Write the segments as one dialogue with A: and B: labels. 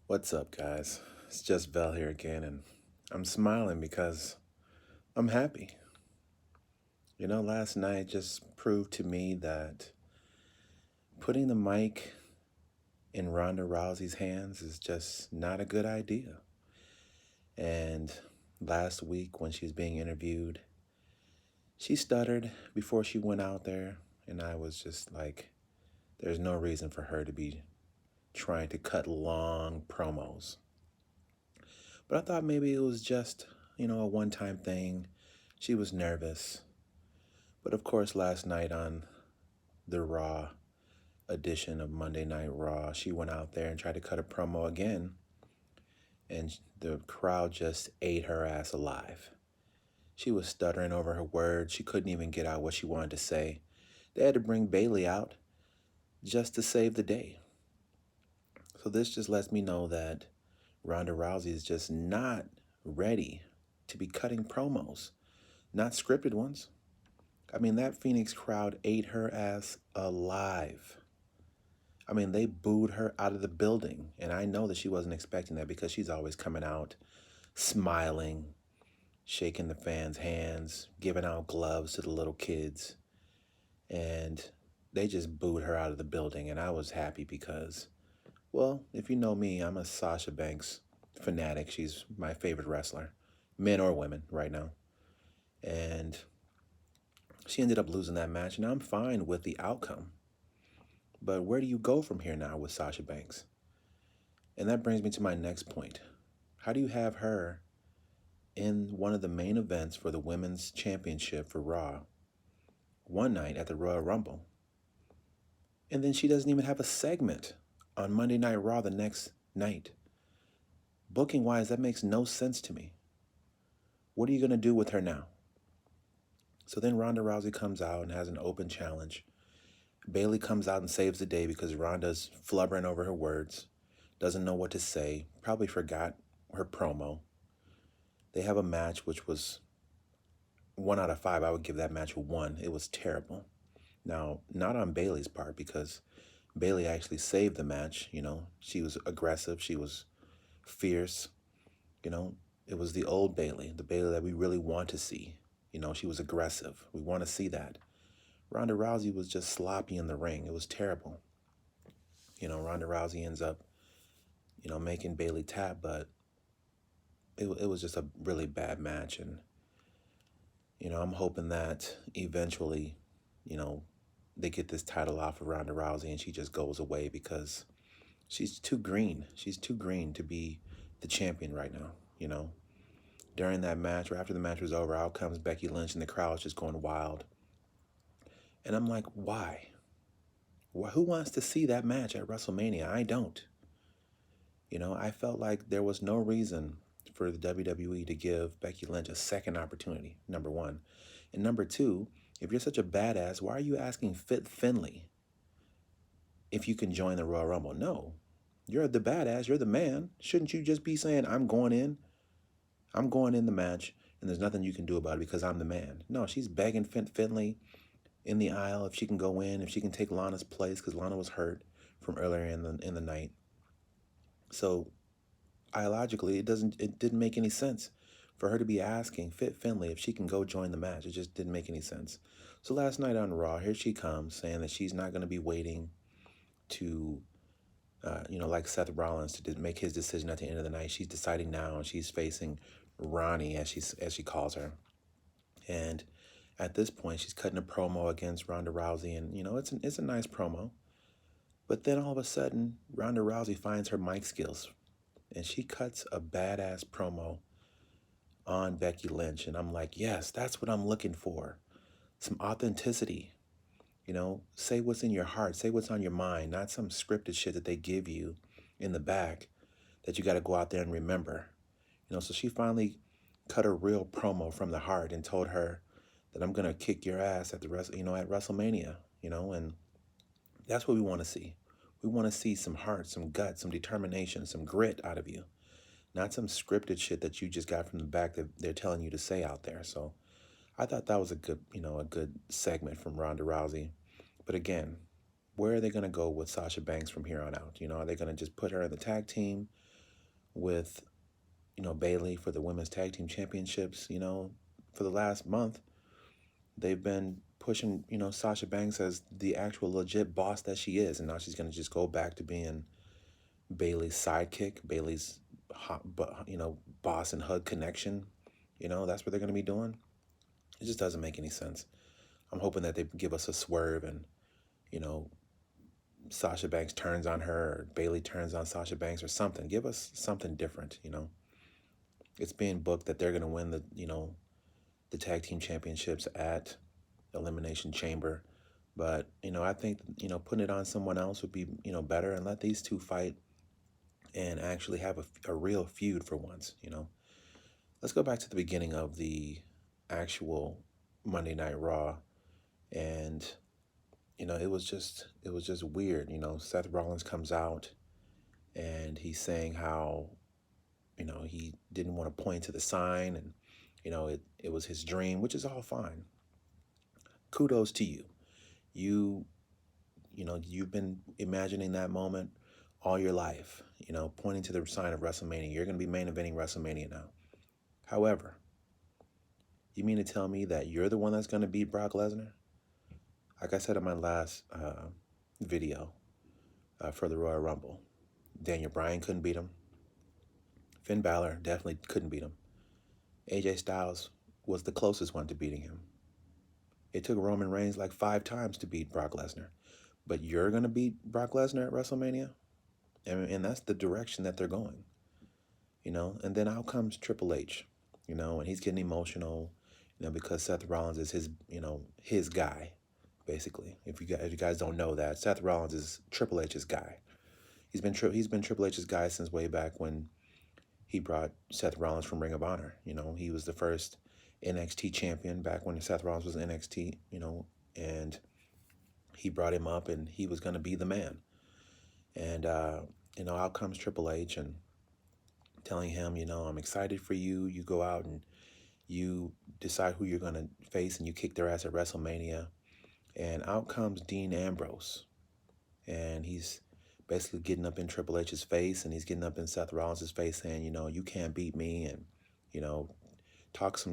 A: What's up, guys? It's just Vel here again, and I'm smiling because I'm happy. Last night just proved to me that putting the mic in Ronda Rousey's hands is just not a good idea. And last week, when she was being interviewed, she stuttered before she went out there, and I was just like, there's no reason for her to be trying to cut long promos. But I thought maybe it was just, a one time thing. She was nervous. But of course, last night on the Raw edition of Monday Night Raw, she went out there and tried to cut a promo again, and the crowd just ate her ass alive. She was stuttering over her words. She couldn't even get out what she wanted to say. They had to bring Bayley out just to save the day. So this just lets me know that Ronda Rousey is just not ready to be cutting promos, not scripted ones. I mean, that Phoenix crowd ate her ass alive. I mean, they booed her out of the building. And I know that she wasn't expecting that because she's always coming out smiling, shaking the fans' hands, giving out gloves to the little kids. And they just booed her out of the building. And I was happy because, well, if you know me, I'm a Sasha Banks fanatic. She's my favorite wrestler, men or women right now. And she ended up losing that match, and I'm fine with the outcome. But where do you go from here now with Sasha Banks? And that brings me to my next point. How do you have her in one of the main events for the Women's Championship for Raw one night at the Royal Rumble, and then she doesn't even have a segment on Monday Night Raw the next night? Booking wise, that makes no sense to me. What are you going to do with her now? So then Ronda Rousey comes out and has an open challenge. Bayley comes out and saves the day because Ronda's flubbering over her words, doesn't know what to say, probably forgot her promo. They have a match which was 1 out of 5. I would give that match a 1. It was terrible. Now, not on Bayley's part because Bayley actually saved the match. She was aggressive. She was fierce. It was the old Bayley, the Bayley that we really want to see. She was aggressive. We want to see that. Ronda Rousey was just sloppy in the ring. It was terrible. Ronda Rousey ends up, making Bayley tap, but it was just a really bad match. And, I'm hoping that eventually, they get this title off of Ronda Rousey and she just goes away because she's too green. She's too green to be the champion right now. During that match or after the match was over, out comes Becky Lynch and the crowd's just going wild. And I'm like, why? Who wants to see that match at WrestleMania? I don't. I felt like there was no reason for the WWE to give Becky Lynch a second opportunity, number one. And number two, if you're such a badass, why are you asking Fit Finlay if you can join the Royal Rumble? No, you're the badass, you're the man. Shouldn't you just be saying, I'm going in the match, and there's nothing you can do about it because I'm the man? No, she's begging Finlay in the aisle if she can go in, if she can take Lana's place because Lana was hurt from earlier in the night. So, illogically, it didn't make any sense for her to be asking Fit Finlay if she can go join the match. It just didn't make any sense. So last night on Raw, here she comes saying that she's not going to be waiting to, like Seth Rollins to make his decision at the end of the night. She's deciding now, and she's facing Ronnie, as she calls her. And at this point, she's cutting a promo against Ronda Rousey, and it's a nice promo. But then all of a sudden, Ronda Rousey finds her mic skills, and she cuts a badass promo on Becky Lynch. And I'm like, yes, that's what I'm looking for. Some authenticity. Say what's in your heart. Say what's on your mind, not some scripted shit that they give you in the back that you got to go out there and remember. So she finally cut a real promo from the heart and told her that I'm going to kick your ass at at WrestleMania, and that's what we want to see. We want to see some heart, some gut, some determination, some grit out of you, not some scripted shit that you just got from the back that they're telling you to say out there. So I thought that was a good segment from Ronda Rousey. But again, where are they going to go with Sasha Banks from here on out? Are they going to just put her in the tag team with, Bailey for the women's tag team championships. For the last month, they've been pushing, Sasha Banks as the actual legit boss that she is. And now she's going to just go back to being Bailey's sidekick, Bailey's, boss and hug connection. That's what they're going to be doing. It just doesn't make any sense. I'm hoping that they give us a swerve and, you know, Sasha Banks turns on her or Bailey turns on Sasha Banks or something. Give us something different. It's being booked that they're going to win the tag team championships at Elimination Chamber. But, I think, putting it on someone else would be, better, and let these two fight and actually have a real feud for once. Let's go back to the beginning of the actual Monday Night Raw. And, it was just weird. Seth Rollins comes out and he's saying how, he didn't want to point to the sign, and, it was his dream, which is all fine. Kudos to you. You've been imagining that moment all your life, pointing to the sign of WrestleMania. You're going to be main eventing WrestleMania now. However, you mean to tell me that you're the one that's going to beat Brock Lesnar? Like I said in my last video for the Royal Rumble, Daniel Bryan couldn't beat him. Finn Balor definitely couldn't beat him. AJ Styles was the closest one to beating him. It took Roman Reigns like 5 times to beat Brock Lesnar. But you're going to beat Brock Lesnar at WrestleMania? And that's the direction that they're going. And then out comes Triple H, and he's getting emotional, because Seth Rollins is his guy, basically. If you guys don't know that, Seth Rollins is Triple H's guy. He's been Triple H's guy since way back when he brought Seth Rollins from Ring of Honor. He was the first NXT champion back when Seth Rollins was NXT, and he brought him up and he was going to be the man. And, out comes Triple H and telling him, I'm excited for you. You go out and you decide who you're going to face and you kick their ass at WrestleMania. And out comes Dean Ambrose. And he's basically getting up in Triple H's face, and he's getting up in Seth Rollins' face saying, you can't beat me. And, he talks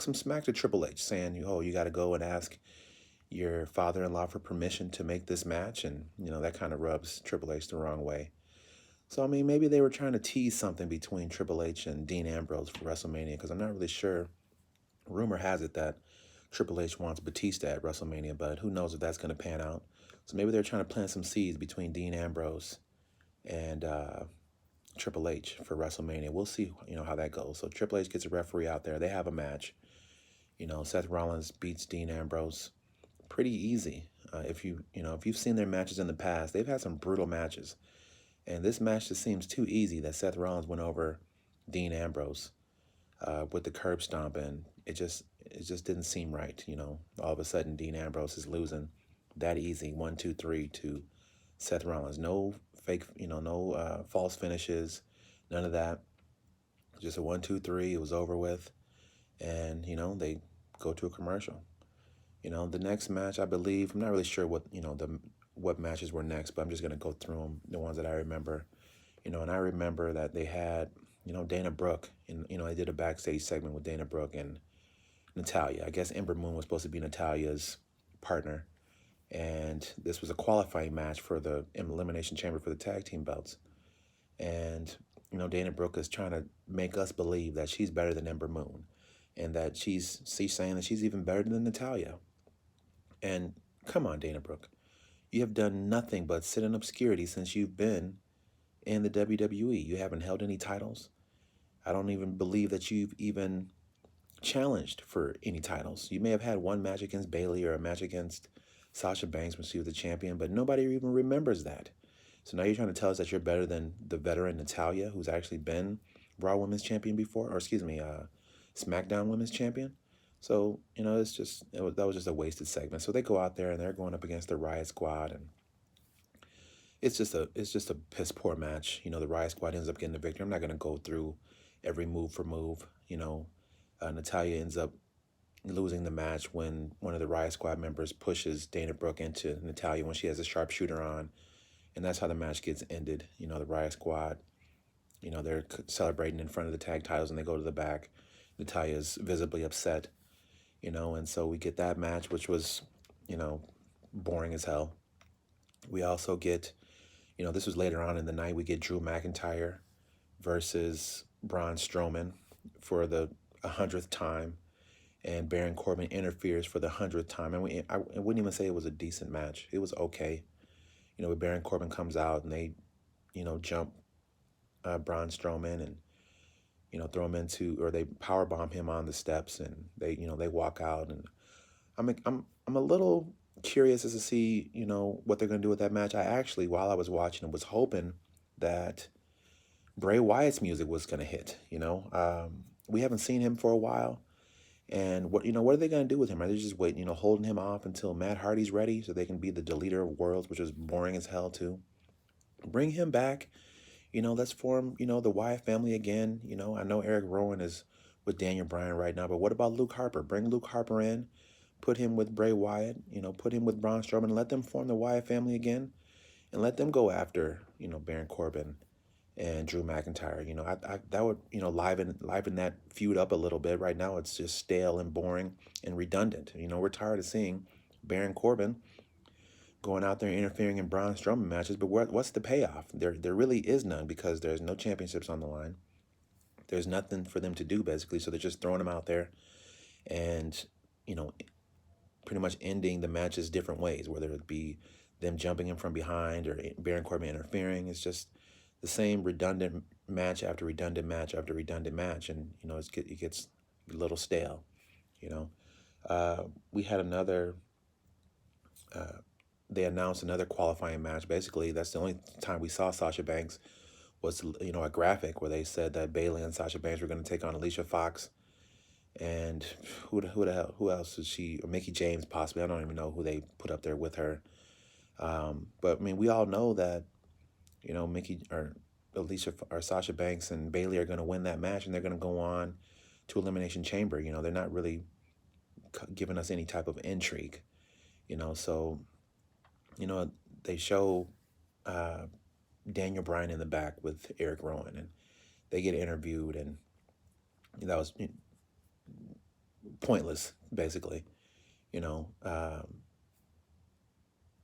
A: some smack to Triple H saying, you got to go and ask your father-in-law for permission to make this match. And, that kind of rubs Triple H the wrong way. So, maybe they were trying to tease something between Triple H and Dean Ambrose for WrestleMania, because I'm not really sure. Rumor has it that Triple H wants Batista at WrestleMania, but who knows if that's going to pan out. So maybe they're trying to plant some seeds between Dean Ambrose and Triple H for WrestleMania. We'll see, how that goes. So Triple H gets a referee out there. They have a match. Seth Rollins beats Dean Ambrose pretty easy. If you've seen their matches in the past, they've had some brutal matches. And this match just seems too easy that Seth Rollins went over Dean Ambrose with the curb stomp, and it just didn't seem right. All of a sudden Dean Ambrose is losing that easy 1, 2, 3 to Seth Rollins. No fake, no false finishes, none of that. Just a 1, 2, 3. It was over with, and they go to a commercial. The next match, I believe, I'm not really sure what matches were next, but I'm just going to go through them, the ones that I remember. And I remember that they had, Dana Brooke, and, they did a backstage segment with Dana Brooke and Natalya. I guess Ember Moon was supposed to be Natalya's partner. And this was a qualifying match for the Elimination Chamber for the tag team belts. And, Dana Brooke is trying to make us believe that she's better than Ember Moon, and that she's saying that she's even better than Natalya. And come on, Dana Brooke. You have done nothing but sit in obscurity since you've been in the WWE. You haven't held any titles. I don't even believe that you've even challenged for any titles. You may have had one match against Bailey or a match against Sasha Banks when she was the champion, but nobody even remembers that. So now you're trying to tell us that you're better than the veteran Natalya, who's actually been Raw Women's Champion before, or SmackDown Women's Champion. So, that was just a wasted segment. So they go out there and they're going up against the Riot Squad, and it's just a piss poor match. The Riot Squad ends up getting the victory. I'm not going to go through every move for move. Natalya ends up losing the match when one of the Riot Squad members pushes Dana Brooke into Natalya when she has a sharpshooter on, and that's how the match gets ended. The Riot Squad They're celebrating in front of the tag titles and they go to the back. Natalia's visibly upset, and so we get that match, which was, you know, boring as hell. We also get, this was later on in the night, we get Drew McIntyre versus Braun Strowman for the 100th time, and Baron Corbin interferes for the 100th time. And I wouldn't even say it was a decent match. It was okay. But Baron Corbin comes out and they, jump Braun Strowman and, throw him into, or they power bomb him on the steps, and they walk out. And I'm a little curious as to see, what they're gonna do with that match. I actually, while I was watching, was hoping that Bray Wyatt's music was gonna hit. We haven't seen him for a while, and what are they gonna do with him? Are they just waiting, holding him off until Matt Hardy's ready so they can be the deleter of worlds, which is boring as hell too? Bring him back. Let's form, the Wyatt family again. I know Eric Rowan is with Daniel Bryan right now, but what about Luke Harper? Bring Luke Harper in, put him with Bray Wyatt, put him with Braun Strowman, and let them form the Wyatt family again, and let them go after, Baron Corbin and Drew McIntyre. That would, liven that feud up a little bit. Right now, it's just stale and boring and redundant. We're tired of seeing Baron Corbin going out there interfering in Braun Strowman matches, but what's the payoff? There really is none, because there's no championships on the line. There's nothing for them to do, basically, so they're just throwing them out there and, pretty much ending the matches different ways, whether it be them jumping in from behind or Baron Corbin interfering. It's just the same redundant match after redundant match after redundant match, and, it gets a little stale, We had another... they announced another qualifying match. Basically, that's the only time we saw Sasha Banks was, a graphic where they said that Bayley and Sasha Banks were going to take on Alicia Fox. And who else is she? Or Mickie James, possibly. I don't even know who they put up there with her. But, I mean, we all know that, Mickie or Alicia or Sasha Banks and Bayley are going to win that match, and they're going to go on to Elimination Chamber. They're not really giving us any type of intrigue, so... they show Daniel Bryan in the back with Eric Rowan, and they get interviewed, and that was pointless, basically.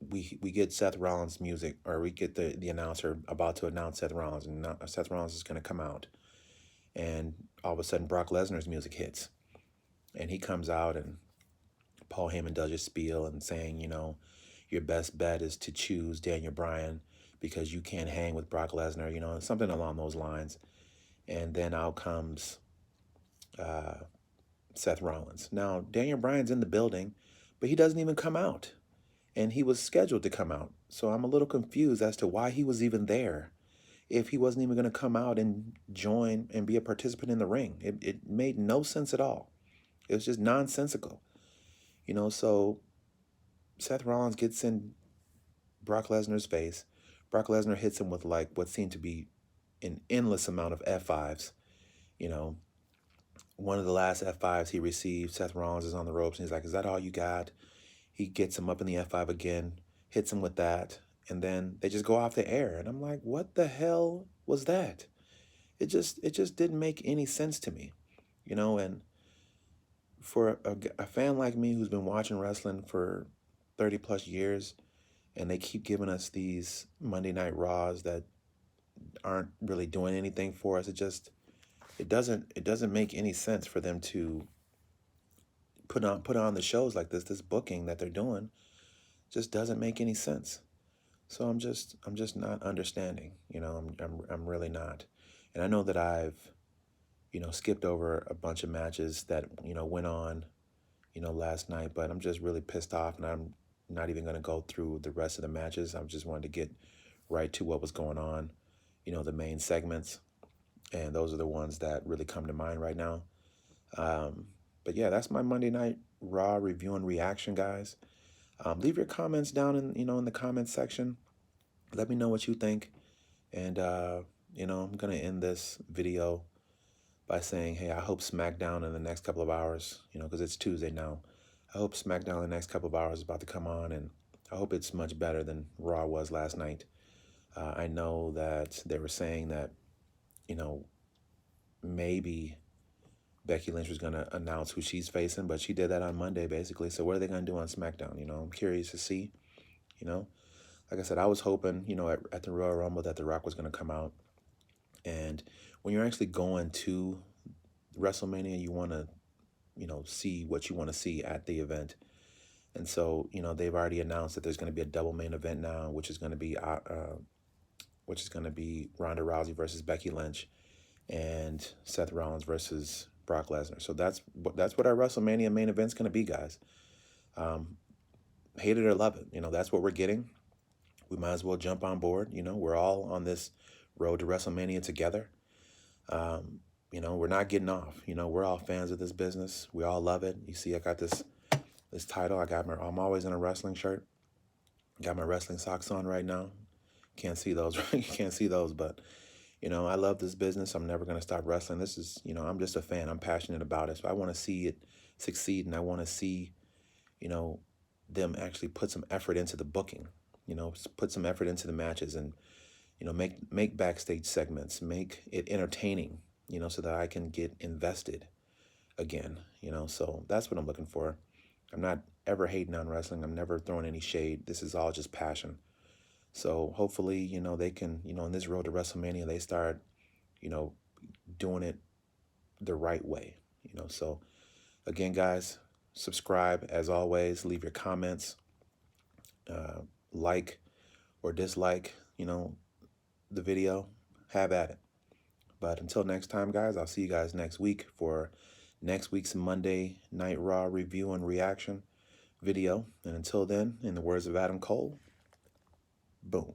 A: We get Seth Rollins' music, or we get the announcer about to announce Seth Rollins, and Seth Rollins is going to come out, and all of a sudden Brock Lesnar's music hits, and he comes out, and Paul Heyman does his spiel and saying, your best bet is to choose Daniel Bryan because you can't hang with Brock Lesnar, something along those lines. And then out comes Seth Rollins. Now, Daniel Bryan's in the building, but he doesn't even come out. And he was scheduled to come out. So I'm a little confused as to why he was even there if he wasn't even going to come out and join and be a participant in the ring. It made no sense at all. It was just nonsensical. So Seth Rollins gets in Brock Lesnar's face. Brock Lesnar hits him with what seemed to be an endless amount of F5s. One of the last F5s he received, Seth Rollins is on the ropes, and he's like, is that all you got? He gets him up in the F5 again, hits him with that, and then they just go off the air. And I'm like, what the hell was that? It just didn't make any sense to me. And for a fan like me who's been watching wrestling for 30 plus years, and they keep giving us these Monday Night Raws that aren't really doing anything for us. It doesn't make any sense for them to put on the shows like this booking that they're doing just doesn't make any sense. So I'm just not understanding, I'm really not. And I know that I've, skipped over a bunch of matches that, went on, last night, but I'm just really pissed off, and I'm not even going to go through the rest of the matches. I just wanted to get right to what was going on, the main segments, and those are the ones that really come to mind right now. But yeah, that's my Monday Night Raw review and reaction, guys. Leave your comments down in the comments section. Let me know what you think, and I'm gonna end this video by saying, hey, I hope SmackDown in the next couple of hours, because it's Tuesday now. I hope SmackDown in the next couple of hours is about to come on, and I hope it's much better than Raw was last night. I know that they were saying that, you know, maybe Becky Lynch was going to announce who she's facing, but she did that on Monday, basically. So what are they going to do on SmackDown? I'm curious to see, you know. Like I said, I was hoping, at the Royal Rumble that The Rock was going to come out. And when you're actually going to WrestleMania, you want to, see what you want to see at the event. And so, they've already announced that there's going to be a double main event now, which is going to be Ronda Rousey versus Becky Lynch, and Seth Rollins versus Brock Lesnar. So that's what our WrestleMania main event's going to be, guys. Hate it or love it, that's what we're getting. We might as well jump on board. We're all on this road to WrestleMania together. We're not getting off. We're all fans of this business. We all love it. You see, I got this title. I'm always in a wrestling shirt. Got my wrestling socks on right now. Can't see those, right? You can't see those, but I love this business. I'm never going to stop wrestling. This is, I'm just a fan. I'm passionate about it. So I want to see it succeed, and I want to see, them actually put some effort into the booking, put some effort into the matches, and, make backstage segments, make it entertaining, so that I can get invested again, so that's what I'm looking for. I'm not ever hating on wrestling. I'm never throwing any shade. This is all just passion. So hopefully, they can, in this road to WrestleMania, they start, doing it the right way, So again, guys, subscribe as always, leave your comments, like or dislike, the video, have at it. But until next time, guys, I'll see you guys next week for next week's Monday Night Raw review and reaction video. And until then, in the words of Adam Cole, boom.